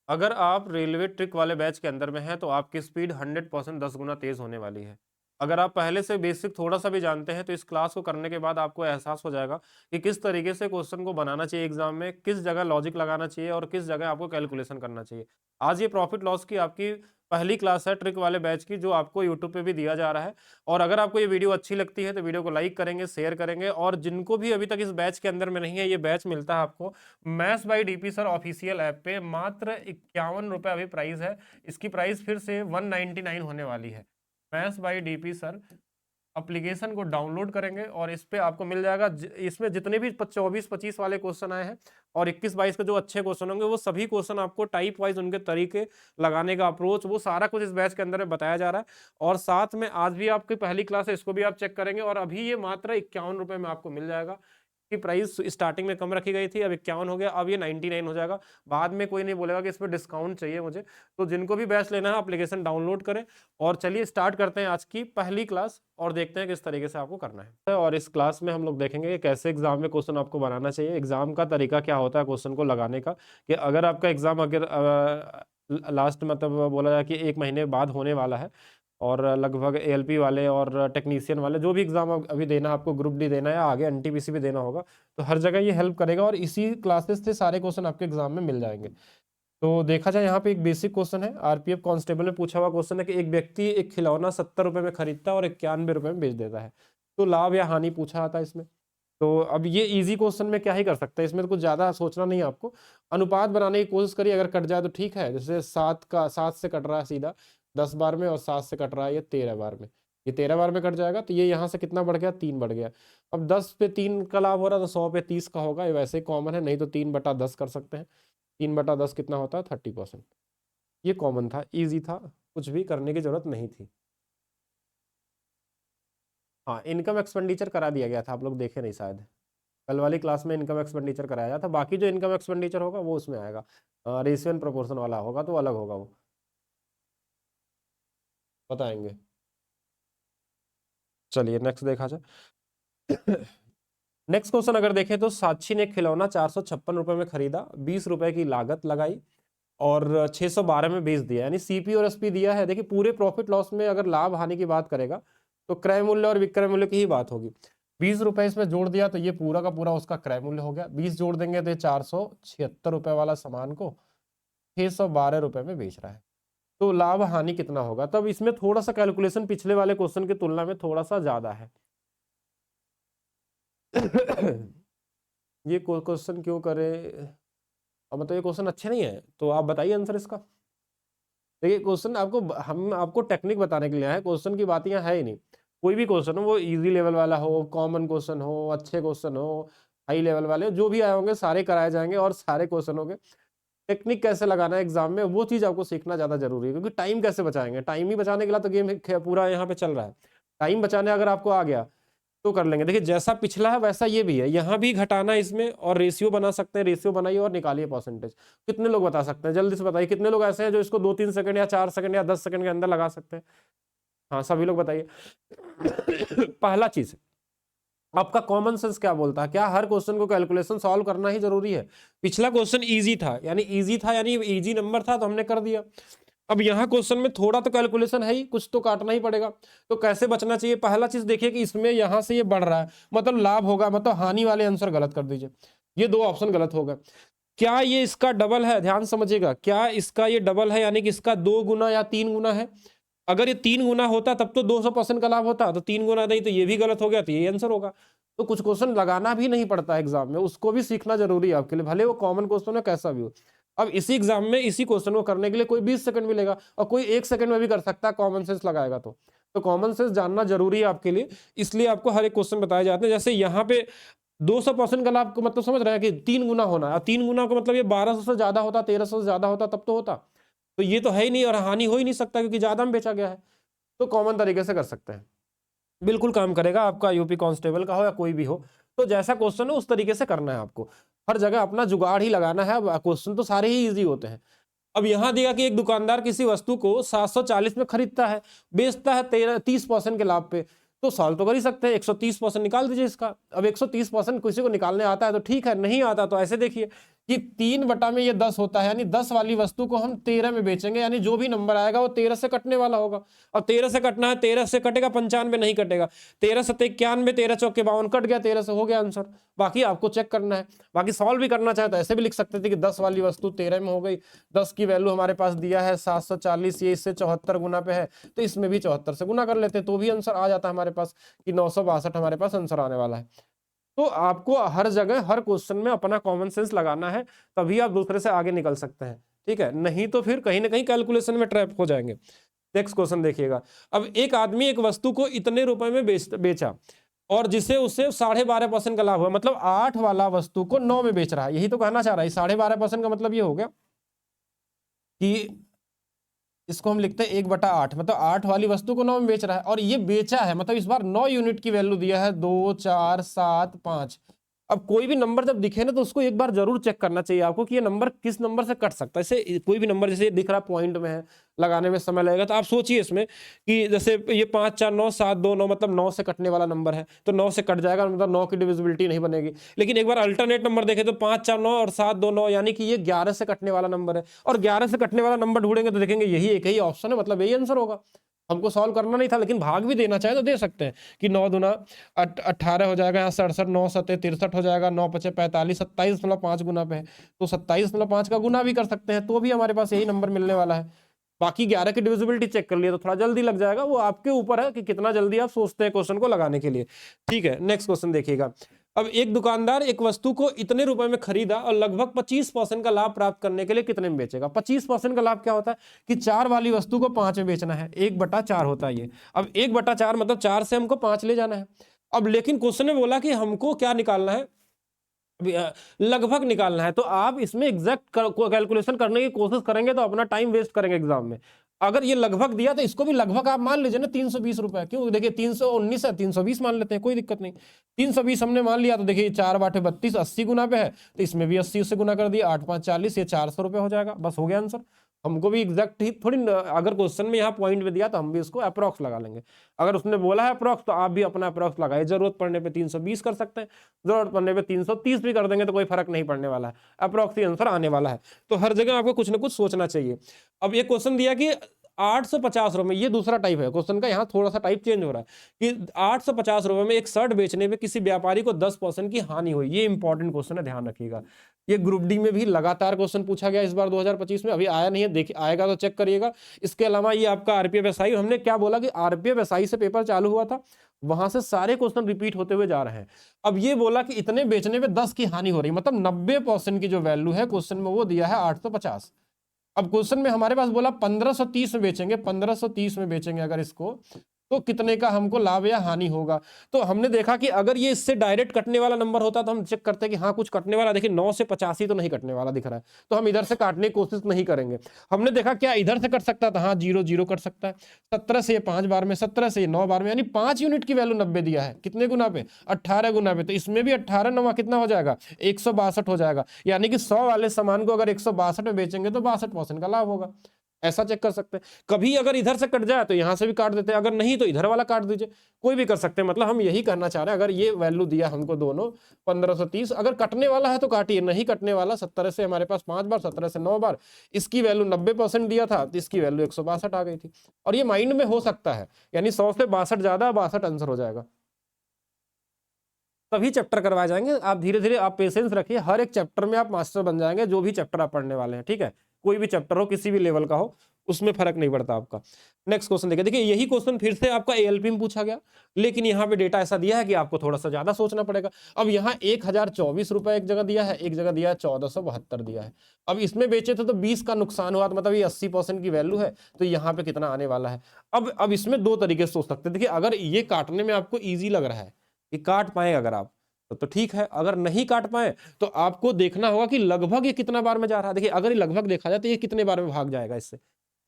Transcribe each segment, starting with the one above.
अगर आप railway trick वाले बैच के अंदर में हैं, तो आपकी स्पीड 100% 10 गुना तेज़ होने वाली है। अगर आप पहले से बेसिक थोड़ा-सा भी जानते हैं, तो इस क्लास को करने के बाद आपको एहसास हो जाएगा कि किस तरीके से क्वेश्चन को बनाना चाहिए एग्ज़ाम में, किस जगह लॉजिक लगाना चाहिए और किस जगह आपको कैलकुलेशन करना चाहिए। आज ये प्रॉफिट लॉस की आपकी पहली क्लास है ट्रिक वाले बैच की, जो आपको यूट्यूब पे भी दिया जा रहा है। और अगर आपको ये वीडियो अच्छी लगती है, तो वीडियो को लाइक करेंगे, शेयर करेंगे और जिनको भी अभी तक इस बैच के अंदर में नहीं है, ये बैच मिलता है आपको maths by DP sir official app पे मात्र ₹51 अभी प्राइस है। इसकी प्राइस फिर से 199 होने वाली है। Maths by DP sir application को डाउनलोड करेंगे और इस पे आपको मिल जाएगा इसमें जितने भी 24-25 वाले क्वेश्चन आए हैं और 21-22 के जो अच्छे क्वेश्चन होंगे, वो सभी क्वेश्चन आपको टाइप वाइज उनके तरीके लगाने का अप्रोच, वो सारा कुछ इस बैच के अंदर में बताया जा रहा है। और साथ में आज भी आपकी पहली क्लास है, इसको भी आप चेक करेंगे और अभी ये मात्र ₹51 में आपको मिल जाएगा। की प्राइस स्टार्टिंग में कम रखी गई थी, अब 51 हो गया, अब ये 99 हो जाएगा। बाद में कोई नहीं बोलेगा कि इसमें डिस्काउंट चाहिए मुझे। तो जिनको भी बैच लेना है, एप्लीकेशन डाउनलोड करें और चलिए स्टार्ट करते हैं आज की पहली क्लास और देखते हैं किस तरीके से आपको करना है। और इस क्लास में हम लोग देखेंगे कि कैसे एग्जाम में क्वेश्चन आपको बनाना चाहिए, एग्जाम का तरीका क्या होता है क्वेश्चन को लगाने का, कि अगर आपका एग्जाम अगर लास्ट मतलब बोला जाए कि 1 महीने बाद होने वाला है और लगभग एएलपी वाले और टेक्नीशियन वाले जो भी एग्जाम अभी देना है, आपको ग्रुप डी देना है या आगे एनटीपीसी भी देना होगा, तो हर जगह ये हेल्प करेगा और इसी क्लासेस से सारे क्वेश्चन आपके एग्जाम में मिल जाएंगे। तो देखा जाए यहाँ पे एक बेसिक क्वेश्चन है, आरपीएफ कांस्टेबल में पूछा हुआ क्वेश्चन है कि एक व्यक्ति एक खिलौना 70 रुपए में खरीदता है और 91 रुपए में बेच देता है, तो लाभ या हानि पूछा आता है इसमें। तो अब ये इजी क्वेश्चन में क्या ही कर सकते हैं, इसमें तो कुछ ज्यादा सोचना नहीं है आपको। अनुपात बनाने की कोशिश करिए, अगर कट जाए तो ठीक है, जैसे 7 से कट रहा है सीधा 10 बार में और 7 से कट रहा है ये 13 बार में, ये 13 बार में कट जाएगा, तो ये यहाँ से कितना बढ़ गया, 3 बढ़ गया। अब 10 पे 3 का लाभ हो रहा है तो 100 पे 30 का होगा, ये वैसे ही कॉमन है, नहीं तो 3/10 कर सकते हैं। 3/10 कितना होता है, 30%। ये कॉमन था, इजी था, कुछ भी करने की जरूरत नहीं थी। हाँ, इनकम एक्सपेंडिचर करा दिया गया था, आप लोग देखे नहीं शायद, कल वाली क्लास में इनकम एक्सपेंडिचर कराया जाता, बाकी जो इनकम एक्सपेंडिचर होगा वो उसमें आएगा, रेशियो एंड प्रोपोर्शन वाला होगा तो अलग होगा, वो बताएंगे। चलिए नेक्स्ट देखा जाए। नेक्स्ट क्वेश्चन अगर देखें तो साक्षी ने खिलौना 456 रुपए में खरीदा, 20 रुपए की लागत लगाई और 612 में बेच दिया, यानी सीपी और एसपी दिया है। देखिए पूरे प्रॉफिट लॉस में अगर लाभ हानि की बात करेगा तो क्रय मूल्य और विक्रय मूल्य की ही बात होगी। 20 रुपए इसमें जोड़ दिया तो ये पूरा का पूरा उसका क्रय मूल्य हो गया, 20 जोड़ देंगे तो 476 रुपए वाला सामान को 612 रुपए में बेच रहा है, तो लाभ हानि कितना होगा। तब इसमें थोड़ा सा कैलकुलेशन पिछले वाले क्वेश्चन की तुलना में थोड़ा सा ज्यादा है। ये क्वेश्चन क्यों करे, अब मतलब ये क्वेश्चन अच्छे नहीं है, तो आप बताइए आंसर इसका। देखिए क्वेश्चन आपको हम आपको टेक्निक बताने के लिए आए हैं, क्वेश्चन की बात यहाँ है ही नहीं। कोई भी क्वेश्चन हो, वो इजी लेवल वाला हो, कॉमन क्वेश्चन हो, अच्छे क्वेश्चन हो, हाई लेवल वाले हो, जो भी आए होंगे सारे कराए जाएंगे और सारे क्वेश्चन होंगे। टेक्निक कैसे लगाना है एग्जाम में, वो चीज आपको सीखना ज्यादा जरूरी है, क्योंकि टाइम कैसे बचाएंगे, टाइम ही बचाने के लिए तो गेम पूरा यहाँ पे चल रहा है। टाइम बचाने अगर आपको आ गया तो कर लेंगे। देखिए जैसा पिछला है वैसा ये भी है, यहाँ भी घटाना है इसमें और रेशियो बना सकते हैं, रेशियो बनाइए और निकालिए परसेंटेज। कितने लोग बता सकते हैं, जल्दी से बताइए, कितने लोग ऐसे हैं जो इसको 2-3 सेकंड या 4 सेकंड या 10 सेकंड के अंदर लगा सकते हैं। हाँ सभी लोग बताइए। पहला चीज, आपका कॉमन सेंस क्या बोलता है, क्या हर क्वेश्चन को कैलकुलेशन सॉल्व करना ही जरूरी है। पिछला क्वेश्चन इजी था, यानी इजी नंबर था तो हमने कर दिया। अब यहाँ क्वेश्चन में थोड़ा तो कैलकुलेशन है ही, कुछ तो काटना ही पड़ेगा, तो कैसे बचना चाहिए। पहला चीज देखिए कि इसमें यहाँ से ये बढ़ रहा है, मतलब लाभ होगा, मतलब हानि वाले आंसर गलत कर दीजिए, ये 2 ऑप्शन गलत हो गए। क्या ये इसका डबल है, ध्यान समझिएगा, क्या इसका ये डबल है, यानी कि इसका 2 गुना या 3 गुना है। अगर ये 3 गुना होता तब तो 200% का लाभ होता, तो 3 गुना नहीं, तो ये भी गलत हो गया, तो ये आंसर होगा। तो कुछ क्वेश्चन लगाना भी नहीं पड़ता एग्जाम में, उसको भी सीखना जरूरी है आपके लिए, भले वो कॉमन क्वेश्चन है कैसा भी हो। अब इसी एग्जाम में इसी क्वेश्चन को करने के लिए कोई 20 सेकंड भी लेगा और कोई 1 सेकंड में भी कर सकता है, कॉमन सेंस लगाएगा तो कॉमन सेंस जानना जरूरी है आपके लिए, इसलिए आपको हर एक क्वेश्चन बताए जाते हैं। जैसे यहाँ पे 200% का लाभ को मतलब समझ रहे हैं कि 3 गुना होना है, 3 गुना का मतलब ये 1200 से ज्यादा होता, 1300 से ज्यादा होता तब तो होता, तो ये तो है ही नहीं और हानि हो ही नहीं सकता क्योंकि ज्यादा में बेचा गया है। तो कॉमन तरीके से कर सकते हैं, बिल्कुल काम करेगा, आपका यूपी कांस्टेबल का हो या कोई भी हो, तो जैसा क्वेश्चन है उस तरीके से करना है आपको, हर जगह अपना जुगाड़ ही लगाना है। क्वेश्चन तो सारे ही इजी होते हैं। अब यहां दिया कि एक दुकानदार किसी वस्तु को 740 में खरीदता है, बेचता है 30% के लाभ पे, तो सॉल्व तो कर ही सकते हैं, 130% निकाल दीजिए इसका। अब 130% किसी को निकालने आता है तो ठीक है, नहीं आता तो ऐसे देखिए कि 3 में ये 10 होता है, यानी 10 वाली वस्तु को हम 13 में बेचेंगे, यानी जो भी नंबर आएगा वो 13 से कटने वाला होगा। और 13 से कटना है, 13 से कटेगा 95 नहीं कटेगा, 13 से 91, 13 चौके 52 कट गया, 13 से हो गया आंसर। बाकी आपको चेक करना है, बाकी सॉल्व भी करना चाहे तो ऐसे भी लिख सकते थे कि 10 वाली वस्तु 13 में हो गई, 10 की वैल्यू हमारे पास दिया है 740, ये इससे 74 गुना पे है तो इसमें भी 74 से गुना कर लेते तो भी आंसर आ जाता हमारे पास कि 962 हमारे पास आंसर आने वाला है। तो आपको हर जगह हर क्वेश्चन में अपना कॉमन सेंस लगाना है, तभी आप दूसरे से आगे निकल सकते हैं, ठीक है, नहीं तो फिर कहीं ना कहीं कैलकुलेशन में ट्रैप हो जाएंगे। नेक्स्ट क्वेश्चन देखिएगा। अब एक आदमी एक वस्तु को इतने रुपए में बेचा और जिसे उससे 12.5% का लाभ हुआ, मतलब 8 वाला वस्तु को 9 में बेच रहा है, यही तो कहना चाह रहा है। 12.5% का मतलब ये हो गया कि इसको हम लिखते हैं 1/8, मतलब 8 वाली वस्तु को 9 में बेच रहा है और ये बेचा है, मतलब इस बार 9 यूनिट की वैल्यू दिया है, 2, 4, 7, 5। अब कोई भी नंबर जब दिखे ना तो उसको एक बार जरूर चेक करना चाहिए आपको कि ये नंबर किस नंबर से कट सकता है। जैसे कोई भी नंबर जैसे दिख रहा पॉइंट में है, लगाने में समय लगेगा, तो आप सोचिए इसमें कि जैसे ये 5, 4, 9, 7, 2, 9, मतलब 9 से कटने वाला नंबर है तो 9 से कट जाएगा, मतलब 9 की डिविजिबिलिटी नहीं बनेगी। लेकिन एक बार अल्टरनेट नंबर देखे तो 5, 4, 9 और 7, 2, 9, यानी कि ये 11 से कटने वाला नंबर है, और 11 से कटने वाला नंबर ढूंढेंगे तो देखेंगे यही एक ही ऑप्शन है, मतलब यही आंसर होगा। हमको सॉल्व करना नहीं था, लेकिन भाग भी देना चाहे तो दे सकते हैं कि 9 दूना 18 हो जाएगा, यहाँ 67, 9 सत्ते 63 हो जाएगा, 9 पचे 45, 27.5 गुना पे है तो 27.5 का गुना भी कर सकते हैं, तो भी हमारे पास यही नंबर मिलने वाला है। बाकी 11 की डिविजिबिलिटी चेक कर लिए तो थोड़ा जल्दी लग जाएगा, वो आपके ऊपर है कि कितना जल्दी आप सोचते हैं क्वेश्चन को लगाने के लिए, ठीक है। नेक्स्ट क्वेश्चन देखिएगा। अब एक दुकानदार एक वस्तु को इतने रुपए में खरीदा और लगभग 25% का लाभ प्राप्त करने के लिए कितने में बेचेगा। 25% का लाभ क्या होता है कि 4 वाली वस्तु को 5 में बेचना है, 1/4 होता है ये। अब 1/4 मतलब 4 से हमको 5 ले जाना है। अब लेकिन क्वेश्चन में बोला कि हमको क्या निकालना है, लगभग निकालना है, तो आप इसमें एग्जैक्ट कैलकुलेशन करने की कोशिश करेंगे तो अपना टाइम वेस्ट करेंगे एग्जाम में। अगर ये लगभग दिया तो इसको भी लगभग आप मान लीजिए ना 320 रुपए, क्यों, देखिए 319 है, 320 मान लेते हैं, कोई दिक्कत नहीं। 320 हमने मान लिया तो देखिए 4/32, 80 गुना पे है तो इसमें भी 80 से गुना कर दिया, 8×5 40, ये 400 रुपए हो जाएगा, बस हो गया आंसर। हमको भी एग्जैक्ट ही थोड़ी अगर क्वेश्चन में यहाँ पॉइंट में दिया तो हम भी उसको अप्रॉक्स लगा लेंगे। अगर उसने बोला है अप्रॉक्स तो आप भी अपना अप्रॉक्स लगाए, जरूरत पड़ने पे 320 कर सकते हैं, जरूरत पड़ने पे 330 भी कर देंगे तो कोई फर्क नहीं पड़ने वाला है, अप्रॉक्स ही आंसर आने वाला है। तो हर जगह आपको कुछ ना कुछ सोचना चाहिए। अब ये क्वेश्चन दिया कि 850 रुपए में, ये दूसरा टाइप है क्वेश्चन का, यहाँ थोड़ा सा टाइप चेंज हो रहा है कि 850 रुपए में एक शर्ट बेचने में किसी व्यापारी को 10% की हानि हुई। ये इंपॉर्टेंट क्वेश्चन है, ध्यान रखिएगा। ये ग्रुप डी में भी लगातार क्वेश्चन पूछा गया इस बार 2025 में, अभी आया नहीं है, देखिए आएगा तो चेक करिएगा। इसके अलावा ये आपका आरपीएफ एसआई, हमने क्या बोला कि आरपीएफ एसआई से पेपर चालू हुआ था, वहां से सारे क्वेश्चन रिपीट होते हुए जा रहे हैं। अब ये बोला कि इतने बेचने में 10 की हानि हो रही, मतलब 90% की जो वैल्यू है क्वेश्चन में वो दिया है 850। अब क्वेश्चन में हमारे पास बोला 1530 में बेचेंगे, 1530 में बेचेंगे अगर इसको, तो कितने का हमको लाभ या हानि होगा। तो हमने देखा कि अगर ये इससे डायरेक्ट कटने वाला नंबर होता तो हम चेक करते कि हाँ कुछ कटने वाला, देखिए 9 से 85 तो नहीं कटने वाला दिख रहा है, तो हम इधर से काटने की कोशिश नहीं करेंगे। हमने देखा क्या इधर से कट सकता था, हाँ 0 0 कट सकता है। 17 से 5 बार में, 17 से 9 बार में, यानी 5 यूनिट की वैल्यू 90 दिया है, कितने गुना पे, 18 गुना पे, तो इसमें भी 18 9 कितना हो जाएगा, 162 हो जाएगा। यानी कि 100 वाले सामान को अगर 162 में बेचेंगे तो 62% का लाभ होगा। ऐसा चेक कर सकते हैं। कभी अगर इधर से कट जाए तो यहां से भी काट देते हैं, अगर नहीं तो इधर वाला काट दीजिए, कोई भी कर सकते हैं। मतलब हम यही कहना चाह रहे हैं, अगर ये वैल्यू दिया हमको दोनों 1530, अगर कटने वाला है तो काटिए, नहीं कटने वाला 17 से हमारे पास 5 बार, 17 से 9 बार, इसकी वैल्यू 90% दिया था तो इसकी वैल्यू 162 आ गई थी। और ये माइंड में हो सकता है, यानी 100 से 62 ज्यादा, 62 आंसर हो जाएगा। तभी चैप्टर करवाए जाएंगे। आप धीरे धीरे आप पेशेंस रखिए, हर एक चैप्टर में आप मास्टर बन जाएंगे, जो भी चैप्टर आप पढ़ने वाले हैं, ठीक है। कोई भी चैप्टर हो, किसी भी लेवल का हो, उसमें फर्क नहीं पड़ता आपका। नेक्स्ट क्वेश्चन देखिए, देखिए यही क्वेश्चन फिर से आपका एएलपी में पूछा गया, लेकिन यहाँ पे डेटा ऐसा दिया है कि आपको थोड़ा सा ज्यादा सोचना पड़ेगा। अब यहाँ 1024 रुपए एक जगह दिया है, एक जगह दिया है 1472 दिया है। अब इसमें बेचे थे तो 20 का नुकसान हुआ, तो मतलब ये 80% की वैल्यू है, तो यहाँ पे कितना आने वाला है। अब इसमें दो तरीके से सोच सकते हैं। देखिए अगर ये काटने में आपको ईजी लग रहा है कि काट पाए अगर आप, तो ठीक है। अगर नहीं काट पाए तो आपको देखना होगा कि लगभग ये कितना बार में जा रहा है। देखिए अगर ये लगभग देखा जाए तो ये कितने बार में भाग जाएगा, इससे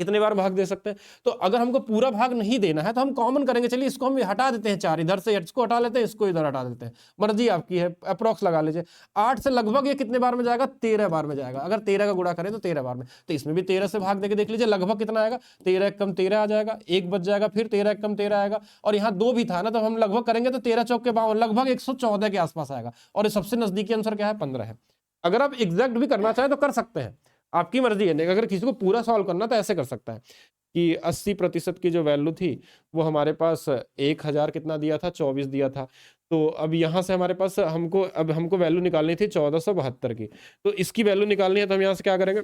कितने बार भाग दे सकते हैं। तो अगर हमको पूरा भाग नहीं देना है तो हम कॉमन करेंगे, चलिए इसको हम हटा देते हैं 4, इधर से इसको हटा लेते हैं, इसको इधर हटा देते हैं, मर्जी आपकी है, अप्रॉक्स लगा लीजिए। 8 से लगभग ये कितने बार में जाएगा, 13 बार में जाएगा। अगर 13 का गुणा करें तो 13 बार में, तो इसमें भी 13 से भाग देके देख लीजिए लगभग कितना आएगा, 13 कम 13 आ जाएगा, 1 बच जाएगा, फिर 13 कम 13 आएगा, और यहाँ 2 भी था ना, तो हम लगभग करेंगे तो 13 चौक के 52, लगभग 114 के आसपास आएगा। और सबसे नजदीकी आंसर क्या है, 15 है। अगर आप एग्जैक्ट भी करना चाहें तो कर सकते हैं, आपकी मर्जी है। अगर किसी को पूरा सॉल्व करना तो ऐसे कर सकता है कि 80% की जो वैल्यू थी वो हमारे पास 1000 कितना दिया था, 24 दिया था। तो अब यहाँ से हमारे पास हमको वैल्यू निकालनी थी 1472 की। तो इसकी वैल्यू निकालनी है तो हम यहाँ से क्या करेंगे,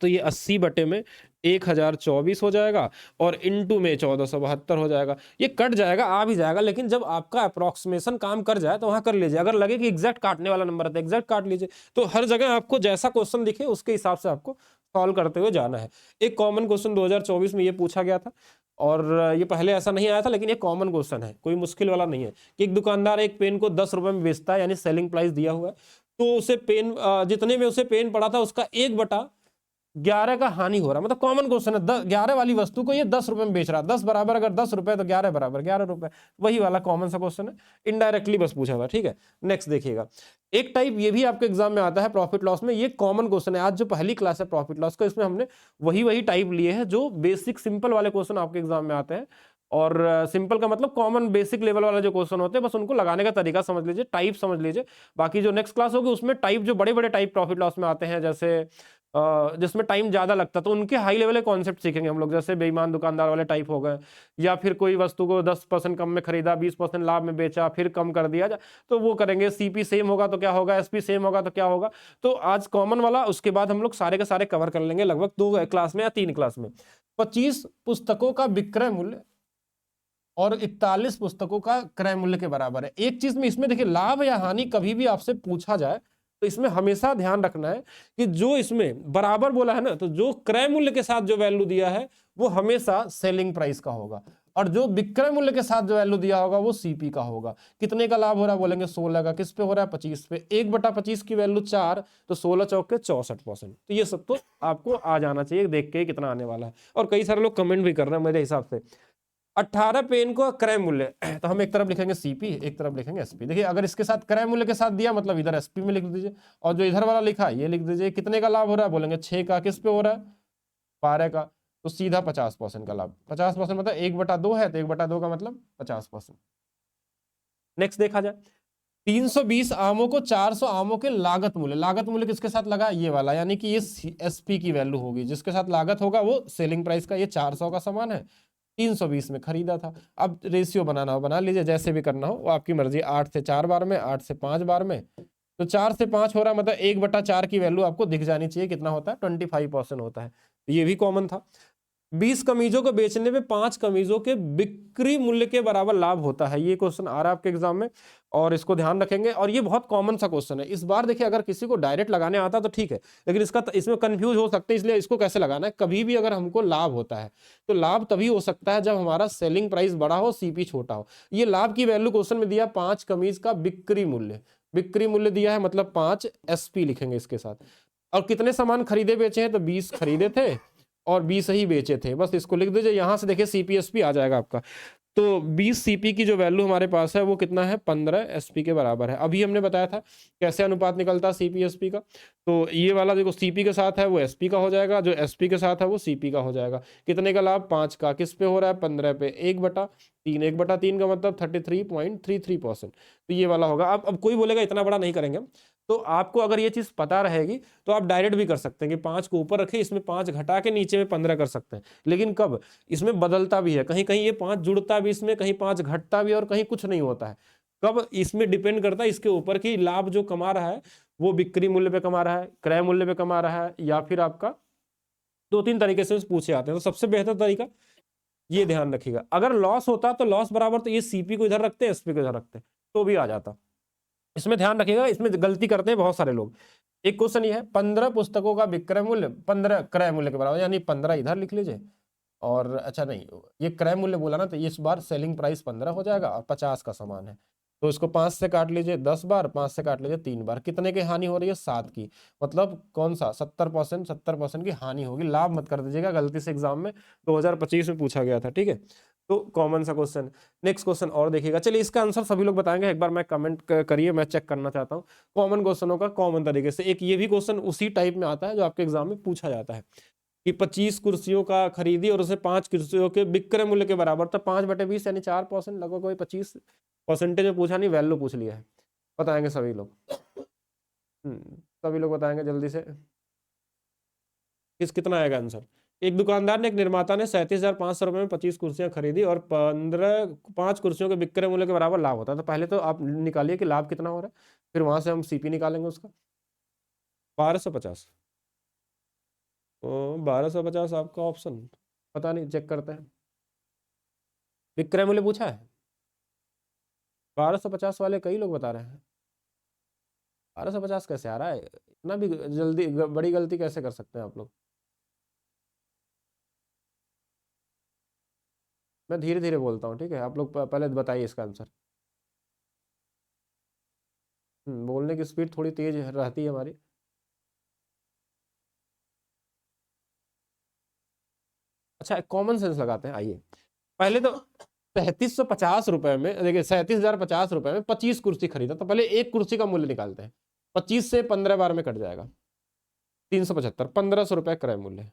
तो ये 80 बटे में 1024 हो जाएगा और इनटू में 1472 हो जाएगा। ये कट जाएगा, आ भी जाएगा, लेकिन जब आपका अप्रोक्सीमेशन काम कर जाए तो वहां कर लीजिए। अगर लगे कि एग्जैक्ट काटने वाला नंबर है तो एग्जैक्ट काट लीजिए। तो हर जगह आपको जैसा क्वेश्चन दिखे उसके हिसाब से आपको सॉल्व करते हुए जाना है। एक कॉमन क्वेश्चन 2024 में ये पूछा गया था और ये पहले ऐसा नहीं आया था, लेकिन ये कॉमन क्वेश्चन है, कोई मुश्किल वाला नहीं है। कि एक दुकानदार एक पेन को 10 रुपए में बेचता है, यानी सेलिंग प्राइस दिया हुआ है, तो उसे पेन जितने में उसे पेन पड़ा था उसका 1/11 का हानि हो रहा है। मतलब कॉमन क्वेश्चन है, 11 वाली वस्तु को ये 10 रुपए में बेच रहा है। 10 बराबर अगर 10 रुपए तो 11 बराबर 11 रुपए, वही वाला कॉमन सा क्वेश्चन है, इनडायरेक्टली बस पूछा था। ठीक है, नेक्स्ट देखिएगा। एक टाइप ये भी आपके एग्जाम में आता है प्रॉफिट लॉस में, ये कॉमन क्वेश्चन है। आज जो पहली क्लास है प्रॉफिट लॉस का, इसमें हमने वही टाइप लिए हैं जो बेसिक सिंपल वाले क्वेश्चन आपके एग्जाम में आते हैं। और सिंपल का मतलब कॉमन बेसिक लेवल वाला जो क्वेश्चन होते हैं, बस उनको लगाने का तरीका समझ लीजिए, टाइप समझ लीजिए। बाकी जो नेक्स्ट क्लास होगी उसमें टाइप, जो बड़े बड़े टाइप प्रॉफिट लॉस में आते हैं, जैसे जिसमें टाइम ज्यादा लगता है, तो उनके हाई लेवल के कॉन्सेप्ट सीखेंगे हम लोग। जैसे बेईमान दुकानदार वाले टाइप हो गए, या फिर कोई वस्तु को 10% कम में खरीदा, 20% लाभ में बेचा, फिर कम कर दिया, तो वो करेंगे। सीपी सेम होगा तो क्या होगा, एसपी सेम होगा तो क्या होगा। तो आज कॉमन वाला, उसके बाद हम लोग सारे के सारे कवर कर लेंगे लगभग 2 क्लास में या 3 क्लास में। 25 पुस्तकों का विक्रय मूल्य और 41 पुस्तकों का क्रय मूल्य के बराबर है। एक चीज में इसमें देखिए, लाभ या हानि कभी भी आपसे पूछा जाए तो इसमें हमेशा ध्यान रखना है कि जो इसमें बराबर बोला है ना, तो जो क्रय मूल्य के साथ जो वैल्यू दिया है वो हमेशा सेलिंग प्राइस का होगा, और जो विक्रय मूल्य के साथ जो वैल्यू दिया होगा वो सीपी का होगा। कितने का लाभ हो रहा है बोलेंगे 16 का, किस पे हो रहा है 25 पे। 1/25 की वैल्यू 4, तो 16 चौक के 64%। तो ये सब तो आपको आ जाना चाहिए देख के कितना आने वाला है। और कई सारे लोग कमेंट भी कर रहे हैं मेरे हिसाब से। 18 पेन को क्रय मूल्य, तो हम एक तरफ लिखेंगे सीपी, एक तरफ लिखेंगे एसपी। देखिए अगर इसके साथ क्रय मूल्य के साथ दिया मतलब इधर एसपी में लिख दीजिए, और जो इधर वाला लिखा ये लिख दीजिए। कितने का लाभ हो रहा है बोलेंगे 6 का, किस पे हो रहा है 12 का, तो सीधा 50% का लाभ। 50% मतलब 1/2 है, तो 1/2 का मतलब 50%। नेक्स्ट देखा जाए, 320 आमों को 400 आमों के लागत मूल्य, लागत मूल्य किसके साथ लगा, ये वाला, यानी कि ये एसपी की वैल्यू होगी, जिसके साथ लागत होगा वो सेलिंग प्राइस का। ये 400 का सामान है, 320 में खरीदा था। अब रेशियो बनाना हो बना लीजिए, जैसे भी करना हो वो आपकी मर्जी। 8 से 4 बार में, 8 से 5 बार में, तो 4 से 5 हो रहा है, मतलब 1/4 की वैल्यू आपको दिख जानी चाहिए। कितना होता है 25% होता है, ये भी कॉमन था। 20 कमीजों को बेचने में 5 कमीजों के बिक्री मूल्य के बराबर लाभ होता है। ये क्वेश्चन आ रहा है आपके एग्जाम में, और इसको ध्यान रखेंगे। और ये बहुत कॉमन सा क्वेश्चन है। इस बार देखिए, अगर किसी को डायरेक्ट लगाने आता तो ठीक है, लेकिन इसमें कंफ्यूज हो सकते हैं, इसलिए इसको कैसे लगाना है। कभी भी अगर हमको लाभ होता है तो लाभ तभी हो सकता है जब हमारा सेलिंग प्राइस बड़ा हो, सीपी छोटा हो। ये लाभ की वैल्यू क्वेश्चन में दिया 5 कमीज का बिक्री मूल्य, बिक्री मूल्य दिया है मतलब 5 एसपी लिखेंगे इसके साथ। और कितने सामान खरीदे बेचे हैं, तो 20 खरीदे थे और 20 ही बेचे थे, बस इसको लिख दीजिए। यहां से देखिए सीपीएसपी आ जाएगा आपका। तो 20 सीपी की जो वैल्यू हमारे पास है वो कितना है, 15 एसपी के बराबर है। अभी हमने बताया था कैसे अनुपात निकलता है सीपी एसपी का। तो ये वाला देखो, सीपी के साथ है वो एसपी का हो जाएगा, जो एसपी के साथ है वो सीपी का हो जाएगा। कितने का लाभ 5 का, किस पे हो रहा है 15 पे, 1/3, 1/3 का मतलब 33.33%। तो ये वाला होगा। अब कोई बोलेगा इतना बड़ा नहीं करेंगे, तो आपको अगर ये चीज पता रहेगी तो आप डायरेक्ट भी कर सकते हैं कि 5 को ऊपर रखे, इसमें 5 घटा के नीचे में 15 कर सकते हैं। लेकिन कब, इसमें बदलता भी है, कहीं कहीं ये 5 जुड़ता भी, इसमें कहीं 5 घटता भी, और कहीं कुछ नहीं होता है। कब, इसमें डिपेंड करता है इसके ऊपर कि लाभ जो कमा रहा है वो बिक्री मूल्य पे कमा रहा है, क्रय मूल्य पे कमा रहा है, या फिर आपका 2-3 तरीके से पूछे आते हैं। तो सबसे बेहतर तरीका ये ध्यान रखिएगा, अगर लॉस होता तो लॉस बराबर, तो ये सीपी को इधर रखते हैं, एसपी को इधर रखते, तो भी आ जाता। इसमें ध्यान रखिएगा, इसमें गलती करते हैं बहुत सारे लोग। एक क्वेश्चन ये है, 15 पुस्तकों का विक्रय मूल्य 15 क्रय मूल्य के बराबर, यानी 15 इधर लिख लीजिए। और अच्छा नहीं, ये क्रय मूल्य बोला ना, तो इस बार सेलिंग प्राइस 15 हो जाएगा और 50 का सामान है, तो इसको 5 से काट लीजिए 10 बार, 5 से काट लीजिए 3 बार। कितने की हानि हो रही है 7 की, मतलब कौन सा 70% की हानि होगी। लाभ मत कर दीजिएगा गलती से, एग्जाम में 2025 में पूछा गया था। ठीक है, तो कॉमन सा क्वेश्चन। नेक्स्ट क्वेश्चन और देखिएगा, चलिए इसका आंसर सभी लोग बताएंगे, एक बार मैं कमेंट करिए, मैं चेक करना चाहता हूँ कॉमन क्वेश्चनों का कॉमन तरीके से। एक ये भी क्वेश्चन उसी टाइप में आता है जो आपके एग्जाम में पूछा जाता है कि 25 कुर्सियों का खरीदी और उसे 5 कुर्सियों के विक्रय मूल्य के बराबर, तो 5/20 यानी 4%, लगभग कोई 25% में पूछा नहीं, वैल्यू पूछ लिया है, बताएंगे सभी लोग। सभी लोग बताएंगे जल्दी से। कितना आएगा आंसर? एक दुकानदार ने, एक निर्माता ने 37,500 रुपये में 25 कुर्सियां खरीदी और 5 कुर्सियों के विक्रय मूल्य के बराबर लाभ होता है। तो पहले तो आप निकालिए कि लाभ कितना हो रहा है, फिर वहां से हम सीपी निकालेंगे उसका। 1250। तो 1250 आपका ऑप्शन, पता नहीं, चेक करते हैं। विक्रय मूल्य पूछा है, 1250 वाले कई लोग बता रहे हैं। 1250 कैसे आ रहा है? इतना भी जल्दी बड़ी गलती कैसे कर सकते हैं आप लोग? मैं धीरे धीरे बोलता हूँ, ठीक है? आप लोग पहले बताइए इसका आंसर। बोलने की स्पीड थोड़ी तेज रहती है हमारी। अच्छा, कॉमन सेंस लगाते हैं, आइए। पहले तो 3750 रुपए में, देखिए 37,050 रुपए में 25 कुर्सी खरीदा, तो पहले एक कुर्सी का मूल्य निकालते हैं। 25 से 15 बार में कट जाएगा, 375, 1500 रुपए क्रय मूल्य।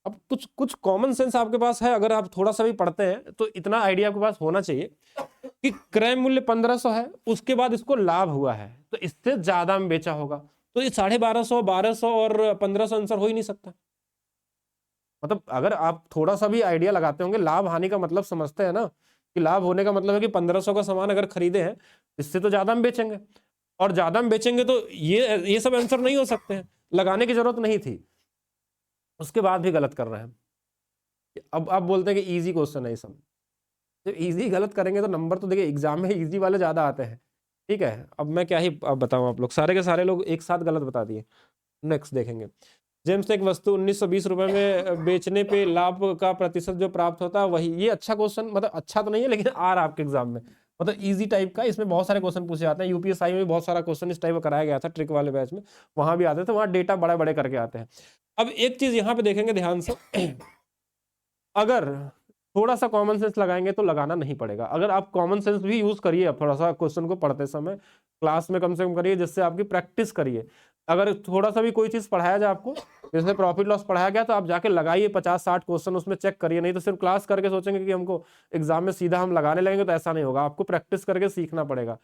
अब कुछ कुछ कॉमन सेंस आपके पास है, अगर आप थोड़ा सा भी पढ़ते हैं तो इतना आइडिया आपके पास होना चाहिए कि क्रय मूल्य 1500 है, उसके बाद इसको लाभ हुआ है तो इससे ज्यादा में बेचा होगा, तो ये 1250, 1200 और 1500 आंसर हो ही नहीं सकता। मतलब अगर आप थोड़ा सा भी आइडिया लगाते होंगे, लाभ हानि का मतलब समझते हैं ना, कि लाभ होने का मतलब है कि 1500 का सामान अगर खरीदे हैं, इससे तो ज्यादा में बेचेंगे, और ज्यादा में बेचेंगे तो ये सब आंसर नहीं हो सकते हैं, लगाने की जरूरत नहीं थी, उसके बाद भी गलत कर रहे हैं। अब आप बोलते हैं कि इजी क्वेश्चन है ये सब, जब इजी गलत करेंगे तो नंबर तो देखिए एग्जाम में इजी वाले ज्यादा आते हैं। ठीक है, अब मैं क्या ही अब बताऊं, आप लोग सारे के सारे लोग एक साथ गलत बता दिए। नेक्स्ट देखेंगे। जेम्स, एक वस्तु 1920 रुपए में बेचने पे लाभ का प्रतिशत जो प्राप्त होता है वही, ये अच्छा क्वेश्चन, मतलब अच्छा तो नहीं है लेकिन आ रहा आपके एग्जाम में, मतलब इजी टाइप का, इसमें बहुत सारे क्वेश्चन पूछे जाते हैं। यूपीएसआई में भी बहुत सारा क्वेश्चन इस टाइप का कराया गया था ट्रिक वाले बैच में, वहां भी आते थे, वहां डेटा बड़े बड़े करके आते हैं। अब एक चीज यहाँ पे देखेंगे ध्यान से, अगर थोड़ा सा कॉमन सेंस लगाएंगे तो लगाना नहीं पड़ेगा, अगर आप कॉमन सेंस भी यूज करिए थोड़ा सा क्वेश्चन को पढ़ते समय, क्लास में कम से कम करिए, जिससे आपकी प्रैक्टिस करिए। अगर थोड़ा सा भी कोई चीज पढ़ाया जाए आपको, जैसे प्रॉफिट लॉस पढ़ाया गया, तो आप जाके लगाइए 50-60 क्वेश्चन उसमें चेक करिए, नहीं तो सिर्फ क्लास करके सोचेंगे कि हमको एग्जाम में सीधा हम लगाने लगेंगे, तो ऐसा नहीं होगा, आपको प्रैक्टिस करके सीखना पड़ेगा।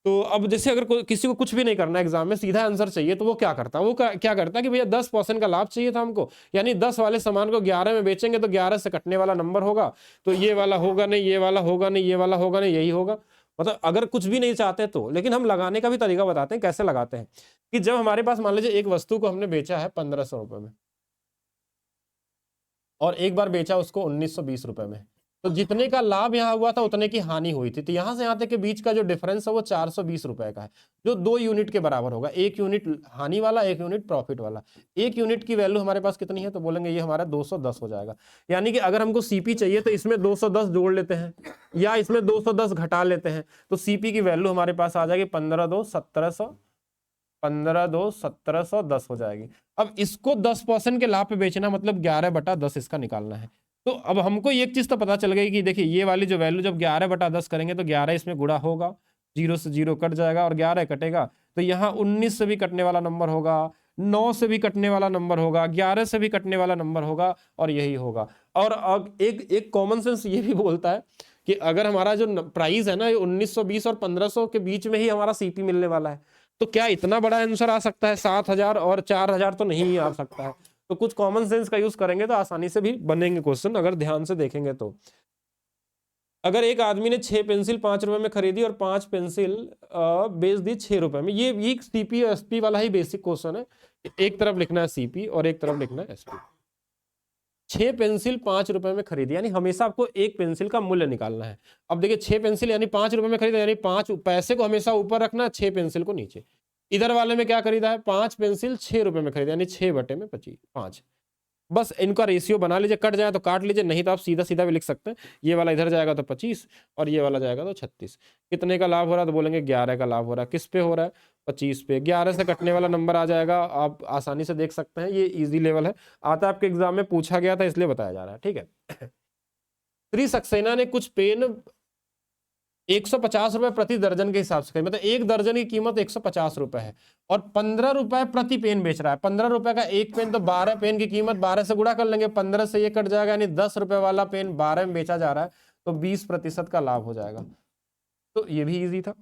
तो अब जैसे अगर किसी को कुछ भी नहीं करना एग्जाम में, सीधा आंसर चाहिए, तो वो क्या करता है, वो क्या करता है कि भैया 10% का लाभ चाहिए था हमको, यानी 10 वाले सामान को 11 में बेचेंगे तो 11 से कटने वाला नंबर होगा, तो ये वाला होगा नहीं, ये वाला होगा नहीं, ये वाला होगा नहीं, यही होगा। मतलब अगर कुछ भी नहीं चाहते तो, लेकिन हम लगाने का भी तरीका बताते हैं कैसे लगाते हैं, कि जब हमारे पास मान लीजिए एक वस्तु को हमने बेचा है 1500 रुपए में, और एक बार बेचा उसको 1920 रुपए में, तो जितने का लाभ यहाँ हुआ था उतने की हानि हुई थी, तो यहां से यहाँ तक के बीच का जो डिफरेंस है वो 420 रुपए का है, जो 2 यूनिट के बराबर होगा, 1 यूनिट हानि वाला, 1 यूनिट प्रॉफिट वाला। 1 यूनिट की वैल्यू हमारे पास कितनी है, तो बोलेंगे ये हमारा 210 हो जाएगा। यानी कि अगर हमको सीपी चाहिए तो इसमें 210 जोड़ लेते हैं, या इसमें 210 घटा लेते हैं, तो सीपी की वैल्यू हमारे पास आ जाएगी 15 2 1700, 15 2 1710 हो जाएगी। अब इसको 10% के लाभ पे बेचना, मतलब 11/10 इसका निकालना है। तो अब हमको एक चीज तो पता चल गई कि देखिए ये वाली जो वैल्यू जब 11/10 करेंगे तो 11 इसमें गुणा होगा, 0 से 0 कट जाएगा और 11 कटेगा, तो यहाँ 19 से भी कटने वाला नंबर होगा, 9 से भी कटने वाला नंबर होगा, 11 से भी कटने वाला नंबर होगा, और यही होगा। और अब एक एक कॉमन सेंस ये भी बोलता है कि अगर हमारा जो प्राइस है ना, ये 1920 और 1500 के बीच में ही हमारा सीपी मिलने वाला है, तो क्या इतना बड़ा आंसर आ सकता है? 7,000 और 4,000 तो नहीं आ सकता है। तो कुछ कॉमन सेंस का यूज करेंगे तो आसानी से भी बनेंगे क्वेश्चन, अगर ध्यान से देखेंगे तो। अगर एक आदमी ने 6 पेंसिल 5 रुपए में खरीदी और 5 पेंसिल बेच दी 6 रुपए में, ये सीपी एसपी वाला ही बेसिक क्वेश्चन है। एक तरफ लिखना है सीपी और एक तरफ लिखना है एसपी। 6 पेंसिल 5 रुपए में खरीदी, यानी हमेशा आपको एक पेंसिल का मूल्य निकालना है। अब देखिए 6 पेंसिल यानी 5 रुपए में खरीदा, यानी 5 पैसे को हमेशा ऊपर रखना, 6 पेंसिल को नीचे। इधर वाले में क्या खरीदा है, 5 पेंसिल 6 रुपए में खरीदा, यानी 6/25, 5। बस इनका रेशियो बना लीजिए, कट जाए तो काट लीजिए, नहीं तो आप सीधा सीधा भी लिख सकते हैं। ये वाला इधर जाएगा तो 25 और ये वाला जाएगा तो 36। कितने का लाभ हो रहा है, तो बोलेंगे 11 का लाभ हो रहा है। किस पे हो रहा है, 25 पे। 11 से कटने वाला नंबर आ जाएगा, आप आसानी से देख सकते हैं, ये इजी लेवल है, आता है आपके एग्जाम में, पूछा गया था इसलिए बताया जा रहा है, ठीक है। श्री सक्सेना ने कुछ पेन 150 रुपए प्रति दर्जन के हिसाब से, मतलब एक दर्जन की कीमत 150 रुपए है, और 15 रुपए प्रति पेन बेच रहा है। 15 रुपए का एक पेन, तो 12 पेन की कीमत 12 से गुणा कर लेंगे, 15 से ये कट जाएगा, यानी 10 रुपए वाला पेन 12 में बेचा जा रहा है, तो 20% का लाभ हो जाएगा। तो ये भी इजी था।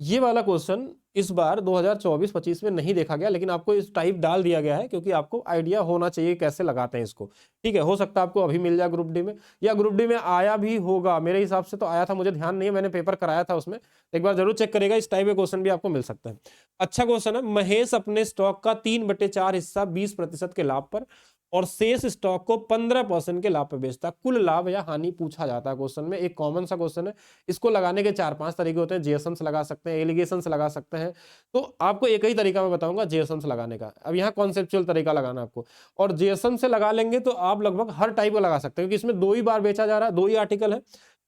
ये वाला क्वेश्चन इस बार 2024-25 में नहीं देखा गया, लेकिन आपको इस टाइप डाल दिया गया है क्योंकि आपको आइडिया होना चाहिए कैसे लगाते हैं इसको। ठीक है, हो सकता है आपको अभी मिल जाए ग्रुप डी में, या ग्रुप डी में आया भी होगा, मेरे हिसाब से तो आया था, मुझे ध्यान नहीं है, मैंने पेपर कराया था उसमें, एक बार जरूर चेक करेगा, इस टाइप के क्वेश्चन भी आपको मिल सकता है। अच्छा क्वेश्चन है, महेश अपने स्टॉक का 3/4 हिस्सा 20% के लाभ पर और शेष स्टॉक को 15% के लाभ पर बेचता है, कुल लाभ या हानि पूछा जाता है क्वेश्चन में। एक कॉमन सा क्वेश्चन है, इसको लगाने के 4-5 तरीके होते हैं, जेसम्स लगा सकते हैं, एलिगेशंस लगा सकते हैं, तो आपको एक ही तरीका मैं बताऊंगा जेसम्स लगाने का। अब यहाँ कॉन्सेप्चुअल तरीका लगाना आपको, और जेसम से लगा लेंगे तो आप लगभग हर टाइप का लगा सकते हैं, क्योंकि इसमें 2 ही बार बेचा जा रहा है, 2 ही आर्टिकल है,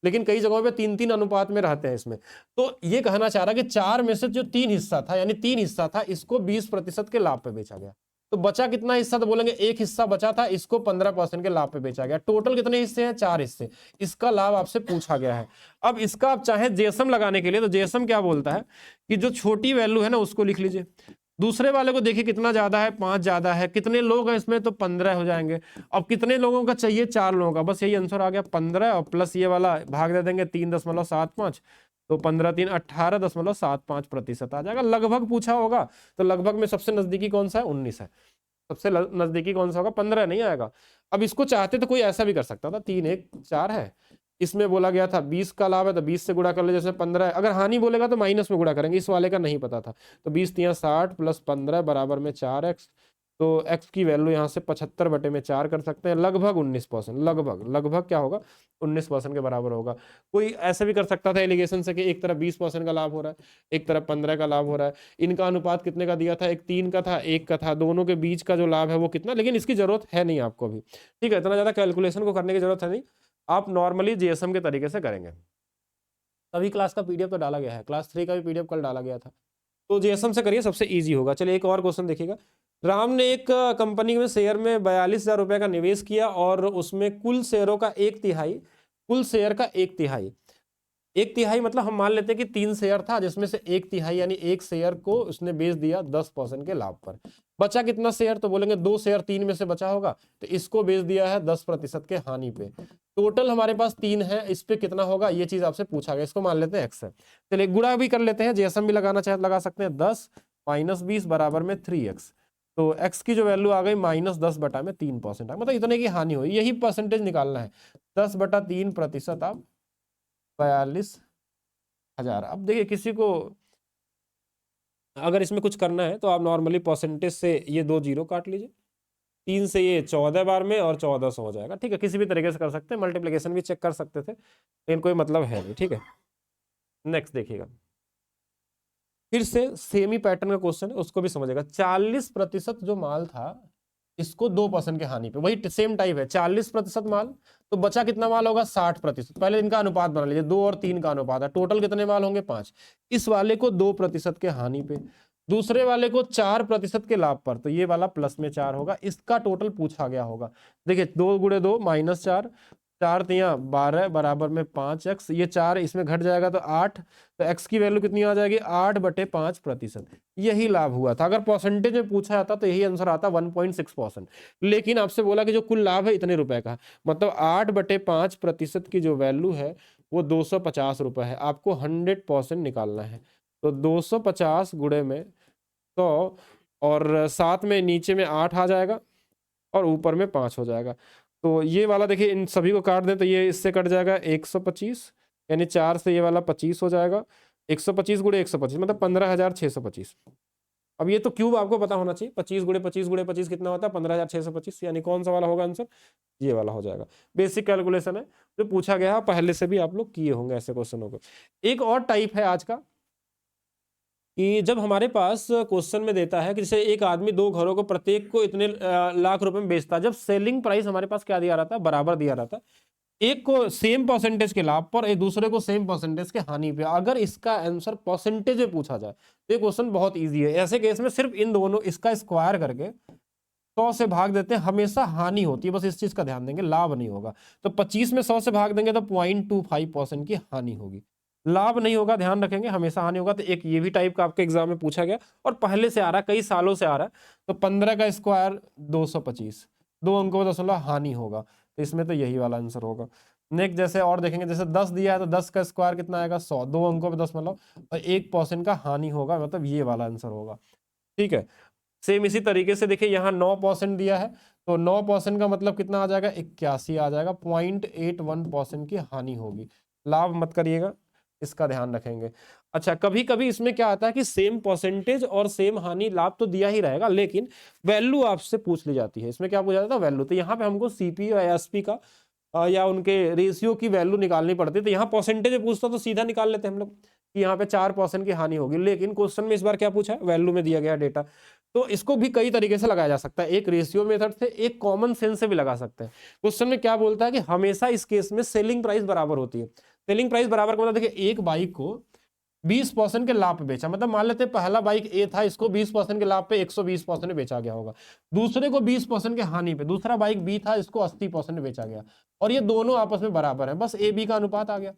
लेकिन कई जगहों पे 3-3 अनुपात में रहते हैं इसमें। तो ये कहना चाह रहा है कि 4 में से जो 3 हिस्सा था, यानी 3 हिस्सा था, इसको 20% के लाभ पे बेचा गया, तो बचा कितना हिस्सा, तो बोलेंगे 1 हिस्सा बचा था, इसको 15% के लाभ पे बेचा गया। टोटल कितने हिस्से हैं, 4 हिस्से, इसका लाभ आपसे पूछा गया है। अब इसका आप चाहे जेसम लगाने के लिए, तो जेसम क्या बोलता है कि जो छोटी वैल्यू है ना उसको लिख लीजिए, दूसरे वाले को देखिए कितना ज्यादा है, 5 ज्यादा है, कितने लोग हैं इसमें, तो 15 हो जाएंगे। अब कितने लोगों का चाहिए, 4 लोगों का, बस यही आंसर आ गया 15, और प्लस ये वाला भाग दे देंगे 3.75, तो 15×3 18.75% आ जाएगा, लगभग पूछा होगा। तो लगभग में सबसे नजदीकी कौन सा है, 19 है, सबसे नजदीकी कौन सा होगा, 15 नहीं आएगा। अब इसको चाहते तो कोई ऐसा भी कर सकता था, 3 1 4 है, इसमें बोला गया था 20 का लाभ है तो 20 से गुणा कर ले, जैसे 15 है, अगर हानि बोलेगा तो माइनस में गुणा करेंगे, इस वाले का नहीं पता था, तो 20×3 = 60 + 15 बराबर में 4x, तो x की वैल्यू यहाँ से 75/4 कर सकते हैं, लगभग 19%, लगभग क्या होगा, 19% के बराबर होगा। कोई ऐसे भी कर सकता था एलिगेशन से कि एक तरफ 20% का लाभ हो रहा है, एक तरफ 15 का लाभ हो रहा है, इनका अनुपात कितने का दिया था, एक 3 का था, 1 का था, दोनों के बीच का जो लाभ है वो कितना, लेकिन इसकी जरूरत है नहीं आपको अभी। ठीक है, इतना ज्यादा कैलकुलेशन को करने की जरूरत है नहीं, आप नॉर्मली जीएसएम के तरीके से करेंगे। सभी क्लास का पीडीएफ तो डाला गया है, क्लास 3 का भी पीडीएफ कल डाला गया था, तो जीएसएम से करिए, सबसे इजी होगा। चलिए एक और क्वेश्चन देखिएगा, राम ने एक कंपनी में शेयर में 42,000 रुपए का निवेश किया और उसमें कुल शेयरों का 1/3, कुल शेयर का 1/3, 1/3 मतलब हम मान लेते हैं कि 3 शेयर था, जिसमें से 1/3 यानी 1 शेयर को उसने बेच दिया 10% के लाभ पर, बचा कितना शेयर, तो बोलेंगे 2 शेयर 3 में से बचा होगा, तो इसको बेच दिया है 10% के हानि पे, टोटल हमारे पास 3 है, इस पे कितना होगा, ये चीज आपसे पूछा गया, इसको मान लेते हैं x है। चलिए गुणा भी कर लेते हैं, जेएसएम भी लगाना चाहे लगा सकते हैं, 10 - 20 बराबर में 3x, तो x की जो वैल्यू आ गई -10/3%, मतलब इतने की हानि हुई, यही परसेंटेज निकालना है, 10/3% आप 42,000। अब देखिए किसी को अगर इसमें कुछ करना है तो आप नॉर्मली परसेंटेज से ये 2 जीरो काट लीजिए, 3 से ये 14 बार में और 1400 हो जाएगा। ठीक है, किसी भी तरीके से कर सकते हैं, मल्टीप्लिकेशन भी चेक कर सकते थे, लेकिन कोई मतलब है नहीं। ठीक है, नेक्स्ट देखिएगा, फिर से सेमी पैटर्न का क्वेश्चन है, उसको भी समझेगा। 40% जो माल था इसको 2% के हानि पे, वही सेम टाइप है, 40% माल, तो बचा कितना माल होगा, 60%। पहले इनका अनुपात बना लीजिए, 2 और 3 का अनुपात है, टोटल कितने माल होंगे, 5। इस वाले को 2% के हानि पे, दूसरे वाले को 4% के लाभ पर, तो ये वाला प्लस में 4 होगा, इसका टोटल पूछा गया होगा। देखिए 2 × 2 -4, 4×3 12 बराबर में 5x, ये 4 इसमें घट जाएगा तो 8, तो x की वैल्यू कितनी आ जाएगी, 8/5%, यही लाभ हुआ था। अगर परसेंटेज में पूछा जाता तो यही आंसर आता 1.6%, लेकिन आपसे बोला कि जो कुल लाभ है इतने रुपए का, मतलब 8/5% की जो वैल्यू है वो 250 रुपए है, आपको 100% निकालना है, तो 250 गुणे में 100, और साथ में नीचे में 8 आ जाएगा और ऊपर में 5 हो जाएगा, तो ये वाला देखिए इन सभी को काट दें तो ये इससे कट जाएगा 125, यानी 4 से ये वाला 25 हो जाएगा, 125 × 125 मतलब 15,625। अब ये तो क्यूब आपको पता होना चाहिए, 25 × 25 × 25 कितना होता है, 15,625, यानी कौन सा वाला होगा आंसर, ये वाला हो जाएगा। बेसिक कैलकुलेशन है जो पूछा गया है, पहले से भी आप लोग किए होंगे ऐसे क्वेश्चनों को। एक और टाइप है आज का कि जब हमारे पास क्वेश्चन में देता है कि जैसे एक आदमी 2 घरों को प्रत्येक को इतने लाख रुपए में बेचता है, जब सेलिंग प्राइस हमारे पास क्या दिया रहता है, बराबर दिया रहता है, एक को सेम परसेंटेज के लाभ पर, एक दूसरे को सेम परसेंटेज के हानि पे, अगर इसका आंसर परसेंटेज में पूछा जाए तो ये क्वेश्चन बहुत इजी है। ऐसे केस में सिर्फ इन दोनों इसका स्क्वायर करके 100 से भाग देते हैं, हमेशा हानि होती है, बस इस चीज का ध्यान देंगे, लाभ नहीं होगा। तो 25 में 100 से भाग देंगे तो 0.25% की हानि होगी, लाभ नहीं होगा, ध्यान रखेंगे, हमेशा हानि होगा। तो एक ये भी टाइप का आपके एग्जाम में पूछा गया और पहले से आ रहा है, कई सालों से आ रहा है। तो 15 का स्क्वायर 225, 2 अंकों का दशमलव हानि होगा, तो इसमें तो यही वाला आंसर होगा। नेक्स्ट जैसे और देखेंगे, जैसे 10 दिया है तो 10 का स्क्वायर कितना आएगा 100, दो अंकों पे 10 मतलब, और 1% का हानि होगा, मतलब ये वाला आंसर होगा। ठीक है, सेम इसी तरीके से देखिए यहाँ 9% दिया है, तो 9% का मतलब कितना आ जाएगा 81 आ जाएगा, 0.81% की हानि होगी। लाभ मत करिएगा, इसका ध्यान रखेंगे। अच्छा, कभी कभी इसमें क्या आता है कि सेम परसेंटेज और सेम हानि लाभ तो दिया ही रहेगा, लेकिन वैल्यू आपसे पूछ ली जाती है। इसमें क्या पूछा जाता है, वैल्यू। तो यहाँ पे हमको सीपी और एसपी का या उनके रेशियो की वैल्यू निकालनी पड़ती है। तो यहाँ परसेंटेज पूछता तो सीधा निकाल लेते हैं हम लोग कि यहाँ पे 4% की हानि होगी, लेकिन क्वेश्चन में इस बार क्या पूछा है, वैल्यू में दिया गया डेटा। तो इसको भी कई तरीके से लगाया जा सकता है, एक रेशियो मेथड से, एक कॉमन सेंस से भी लगा सकते हैं। क्वेश्चन में क्या बोलता है कि हमेशा इस केस में सेलिंग प्राइस बराबर होती है। सेलिंग प्राइस बराबर का मतलब देखिए, एक बाइक को 20% के लाभ पे बेचा, मतलब मान लेते हैं पहला बाइक ए था, इसको 20% के लाभ पे 120% में बेचा गया होगा। दूसरे को 20% के हानि पे दूसरा बाइक बी था, इसको 80% में बेचा गया, और ये दोनों आपस में बराबर है, बस ए बी का अनुपात आ गया।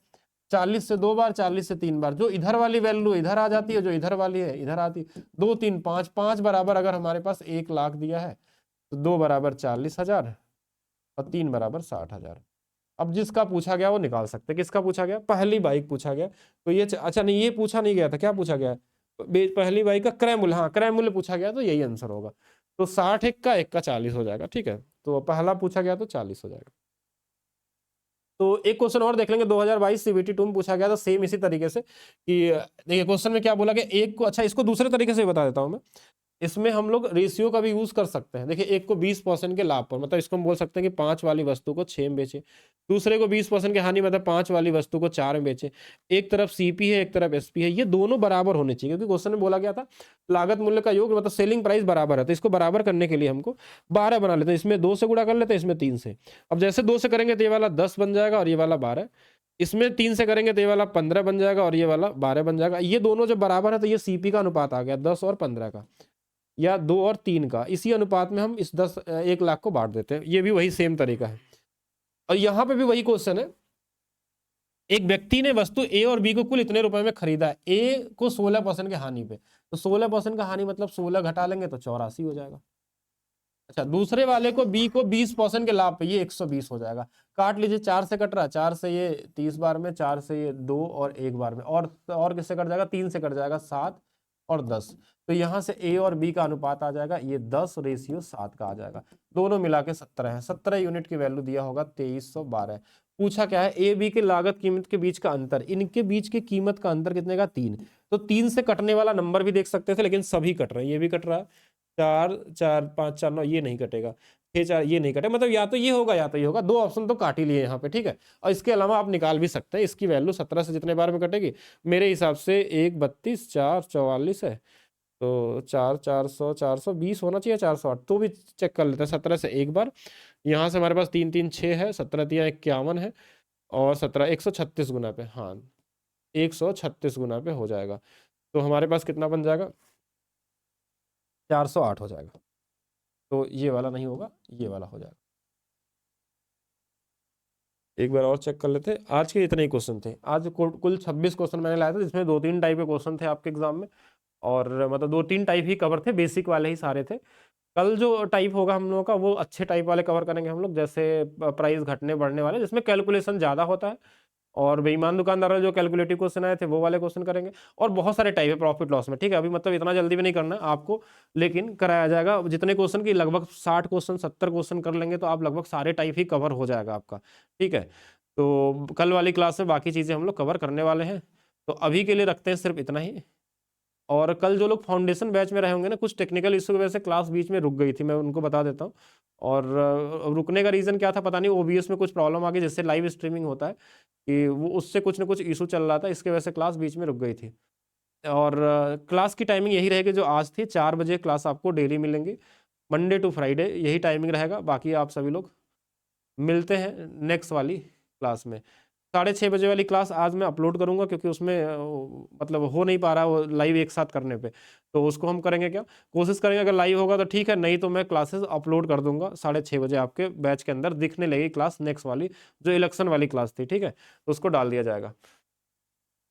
40 से 2 बार, 40 से 3 बार, जो इधर वाली वैल्यू इधर आ जाती है, जो इधर वाली है इधर आती है। 2 3 5, 5 बराबर अगर हमारे पास 1 लाख दिया है, तो 2 बराबर 40,000 और 3 बराबर 60,000। अब जिसका पूछा गया वो निकाल सकते हैं। किसका पूछा गया, पहली बाइक पूछा गया, तो ये अच्छा नहीं, ये पूछा नहीं गया था, क्या पूछा गया, पहली बाइक का क्रय मूल्य, हाँ क्रय मूल्य पूछा गया, तो यही आंसर होगा। तो 60 एक का 40 हो जाएगा। ठीक है, तो पहला पूछा गया तो 40 हो जाएगा। तो एक क्वेश्चन और देख लेंगे, 2022 सीबीटी 2 में पूछा गया था सेम इसी तरीके से कि देखिए क्वेश्चन में क्या बोला कि एक को, अच्छा इसको दूसरे तरीके से बता देता हूं मैं। इसमें हम लोग रेशियो का भी यूज कर सकते हैं। देखिए एक को 20% के लाभ पर, मतलब इसको हम बोल सकते हैं कि 5 वाली वस्तु को 6 में बेचे। दूसरे को 20% की हानि, मतलब 5 वाली वस्तु को 4 में बेचे। एक तरफ सीपी है, एक तरफ एसपी है, ये दोनों बराबर होने चाहिए, क्योंकि क्वेश्चन में बोला गया था लागत मूल्य का योग, मतलब सेलिंग प्राइस बराबर है। तो इसको बराबर करने के लिए हमको 12 बना लेते हैं, इसमें 2 से गुणा कर लेते हैं, इसमें 3 से। अब जैसे 2 से करेंगे तो ये वाला 10 बन जाएगा और ये वाला 12। इसमें 3 से करेंगे तो ये वाला 15 बन जाएगा और ये वाला 12 बन जाएगा। ये दोनों जब बराबर है तो ये सीपी का अनुपात आ गया 10 और 15 का, या 2 और 3 का। इसी अनुपात में हम इस 1 लाख को बांट देते हैं। ये भी वही सेम तरीका है, और यहां पे भी वही क्वेश्चन है। एक व्यक्ति ने वस्तु ए और बी को कुल इतने रुपए में खरीदा है, ए को 16% के हानि पे, तो 16% का हानि मतलब 16 घटा लेंगे तो 84 हो जाएगा। अच्छा, दूसरे वाले को बी को 20% के लाभ पे, ये 120 हो जाएगा। काट लीजिए, 4 से कट रहा है, 4 से ये 30 बार में, 4 से ये 2 और 1 बार में, और किससे कट जाएगा, 3 से कट जाएगा, 7 और 10। तो यहां से ए और बी का अनुपात आ जाएगा, ये 10:7 का आ जाएगा। दोनों मिला के 17 है। 17 यूनिट की वैल्यू दिया होगा 2312। पूछा क्या है, ए बी के लागत कीमत के बीच का अंतर, इनके बीच की कीमत का अंतर कितने का, 3। तो 3 से कटने वाला नंबर भी देख सकते थे, लेकिन सभी कट रहे हैं, ये भी कट रहा है, 4 4 5 4 9, ये नहीं कटेगा, 6 4 ये नहीं कटे, मतलब या तो ये होगा या तो ये होगा। दो ऑप्शन तो काट ही लिए यहाँ पे। ठीक है, और इसके अलावा आप निकाल भी सकते हैं, इसकी वैल्यू 17 से जितने बार में कटेगी, मेरे हिसाब से 1 32 4 44 है, तो 4 400 420 होना चाहिए, 408, तो भी चेक कर लेते हैं। 17 से एक बार, यहाँ से हमारे पास 3 3 6 है, 17 3 51 है, और 17 136 गुना पे, हाँ 136 गुना पे हो जाएगा। तो हमारे पास कितना बन जाएगा, 408 हो जाएगा। तो ये वाला नहीं होगा, ये वाला हो जाएगा। एक बार और चेक कर लेते हैं। आज के इतने ही क्वेश्चन थे। आज कुल 26 क्वेश्चन मैंने लाए थे, जिसमें 2-3 टाइप के क्वेश्चन थे आपके एग्जाम में, और मतलब 2-3 टाइप ही कवर थे, बेसिक वाले ही सारे थे। कल जो टाइप होगा हम लोगों का, वो अच्छे टाइप वाले कवर करेंगे हम लोग, जैसे प्राइस घटने बढ़ने वाले, जिसमें कैलकुलेशन ज़्यादा होता है, और बेईमान दुकानदार वाले जो कैलकुलेटिव क्वेश्चन आए थे वो वाले क्वेश्चन करेंगे। और बहुत सारे टाइप है प्रॉफिट लॉस में। ठीक है, अभी मतलब इतना जल्दी भी नहीं करना है आपको, लेकिन कराया जाएगा। जितने क्वेश्चन की लगभग 60 क्वेश्चन 70 क्वेश्चन कर लेंगे तो आप लगभग सारे टाइप ही कवर हो जाएगा आपका। ठीक है, तो कल वाली क्लास में बाकी चीज़ें हम लोग कवर करने वाले हैं। तो अभी के लिए रखते हैं सिर्फ इतना ही। और कल जो लोग फाउंडेशन बैच में रहे होंगे ना, कुछ टेक्निकल इशू की वजह से क्लास बीच में रुक गई थी, मैं उनको बता देता हूँ। और रुकने का रीज़न क्या था पता नहीं, ओबीएस में कुछ प्रॉब्लम आ गई, जिससे लाइव स्ट्रीमिंग होता है कि वो उससे कुछ ना कुछ इशू चल रहा था, इसके वजह से क्लास बीच में रुक गई थी। और क्लास की टाइमिंग यही रहेगी जो आज थी, 4 बजे क्लास आपको डेली मिलेंगी, मंडे टू फ्राइडे यही टाइमिंग रहेगा। बाकी आप सभी लोग मिलते हैं नेक्स्ट वाली क्लास में। 6:30 बजे वाली क्लास आज मैं अपलोड करूंगा, क्योंकि उसमें मतलब हो नहीं पा रहा वो लाइव एक साथ करने पे, तो उसको हम करेंगे क्या, कोशिश करेंगे अगर लाइव होगा तो ठीक है, नहीं तो मैं क्लासेस अपलोड कर दूंगा 6:30 बजे आपके बैच के अंदर दिखने लगेगी क्लास, नेक्स्ट वाली जो इलेक्शन वाली क्लास थी। ठीक है, तो उसको डाल दिया जाएगा।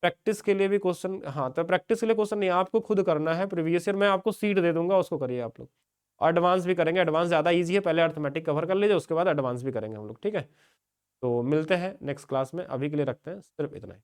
प्रैक्टिस के लिए भी क्वेश्चन, हाँ तो प्रैक्टिस के लिए क्वेश्चन नहीं, आपको खुद करना है। प्रीवियस ईयर मैं आपको सीट दे दूंगा, उसको करिए आप लोग। एडवांस भी करेंगे, एडवांस ज़्यादा ईजी है, पहले अर्थमेटिक कवर कर लीजिए, उसके बाद एडवांस भी करेंगे हम लोग। ठीक है। तो मिलते हैं नेक्स्ट क्लास में, अभी के लिए रखते हैं, सिर्फ इतना ही।